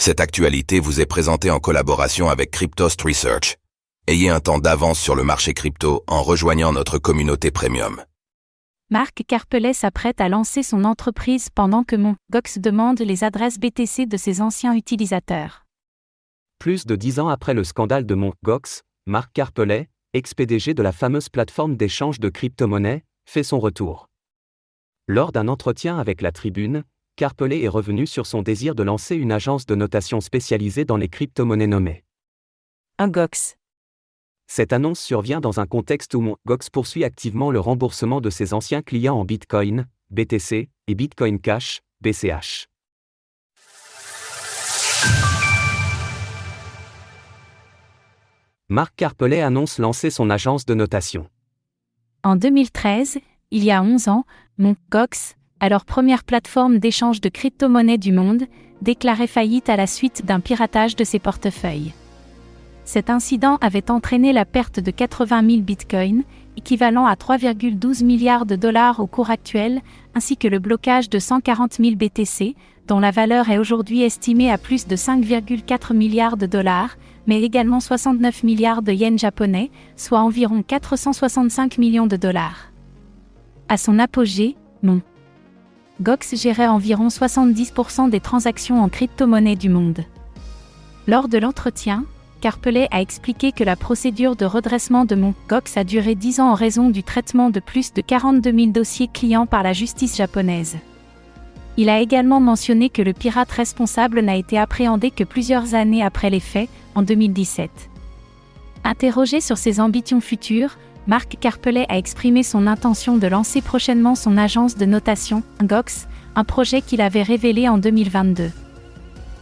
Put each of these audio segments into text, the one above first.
Cette actualité vous est présentée en collaboration avec Cryptost Research. Ayez un temps d'avance sur le marché crypto en rejoignant notre communauté premium. Marc Karpelet s'apprête à lancer son entreprise pendant que Mt. Gox demande les adresses BTC de ses anciens utilisateurs. Plus de 10 ans après le scandale de Mt. Gox, Marc Karpelet, ex-PDG de la fameuse plateforme d'échange de crypto-monnaies, fait son retour. Lors d'un entretien avec La Tribune, Karpelet est revenu sur son désir de lancer une agence de notation spécialisée dans les crypto-monnaies nommée Gox. Cette annonce survient dans un contexte où Mt. Gox poursuit activement le remboursement de ses anciens clients en Bitcoin, BTC, et Bitcoin Cash, BCH. Marc Karpelet annonce lancer son agence de notation. En 2013, il y a 11 ans, Mt. Gox, alors première plateforme d'échange de crypto-monnaies du monde, déclarait faillite à la suite d'un piratage de ses portefeuilles. Cet incident avait entraîné la perte de 80 000 bitcoins, équivalent à 3,12 milliards de dollars au cours actuel, ainsi que le blocage de 140 000 BTC, dont la valeur est aujourd'hui estimée à plus de 5,4 milliards de dollars, mais également 69 milliards de yens japonais, soit environ 465 millions de dollars. À son apogée, Mt. Gox gérait environ 70% des transactions en crypto-monnaie du monde. Lors de l'entretien, Karpelet a expliqué que la procédure de redressement de Mt. Gox a duré 10 ans en raison du traitement de plus de 42 000 dossiers clients par la justice japonaise. Il a également mentionné que le pirate responsable n'a été appréhendé que plusieurs années après les faits, en 2017. Interrogé sur ses ambitions futures, Marc Karpelet a exprimé son intention de lancer prochainement son agence de notation, Gox, un projet qu'il avait révélé en 2022.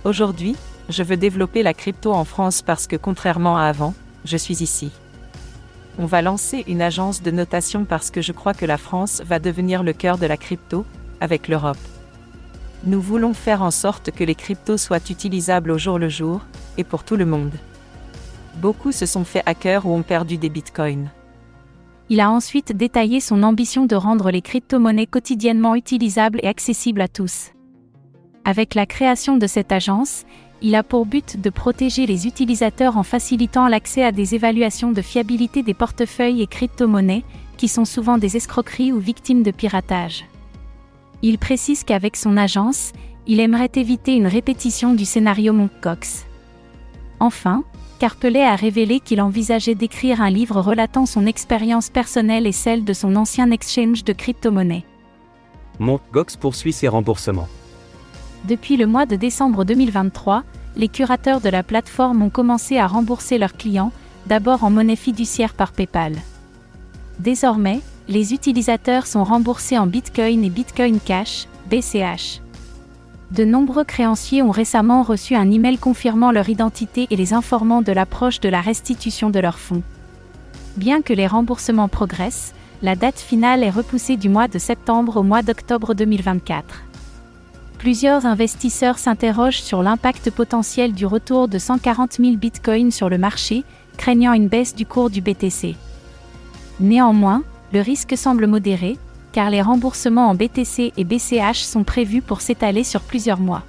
Aujourd'hui, je veux développer la crypto en France parce que contrairement à avant, je suis ici. On va lancer une agence de notation parce que je crois que la France va devenir le cœur de la crypto, avec l'Europe. Nous voulons faire en sorte que les cryptos soient utilisables au jour le jour, et pour tout le monde. Beaucoup se sont fait hacker ou ont perdu des bitcoins. Il a ensuite détaillé son ambition de rendre les crypto-monnaies quotidiennement utilisables et accessibles à tous. Avec la création de cette agence, il a pour but de protéger les utilisateurs en facilitant l'accès à des évaluations de fiabilité des portefeuilles et crypto-monnaies, qui sont souvent des escroqueries ou victimes de piratage. Il précise qu'avec son agence, il aimerait éviter une répétition du scénario Mt. Gox. Enfin, Karpelet a révélé qu'il envisageait d'écrire un livre relatant son expérience personnelle et celle de son ancien exchange de crypto-monnaies. Mt. Gox poursuit ses remboursements. Depuis le mois de décembre 2023, les curateurs de la plateforme ont commencé à rembourser leurs clients, d'abord en monnaie fiduciaire par PayPal. Désormais, les utilisateurs sont remboursés en Bitcoin et Bitcoin Cash, BCH. De nombreux créanciers ont récemment reçu un email confirmant leur identité et les informant de l'approche de la restitution de leurs fonds. Bien que les remboursements progressent, la date finale est repoussée du mois de septembre au mois d'octobre 2024. Plusieurs investisseurs s'interrogent sur l'impact potentiel du retour de 140 000 bitcoins sur le marché, craignant une baisse du cours du BTC. Néanmoins, le risque semble modéré, car les remboursements en BTC et BCH sont prévus pour s'étaler sur plusieurs mois.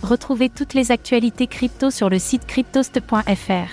Retrouvez toutes les actualités crypto sur le site cryptost.fr.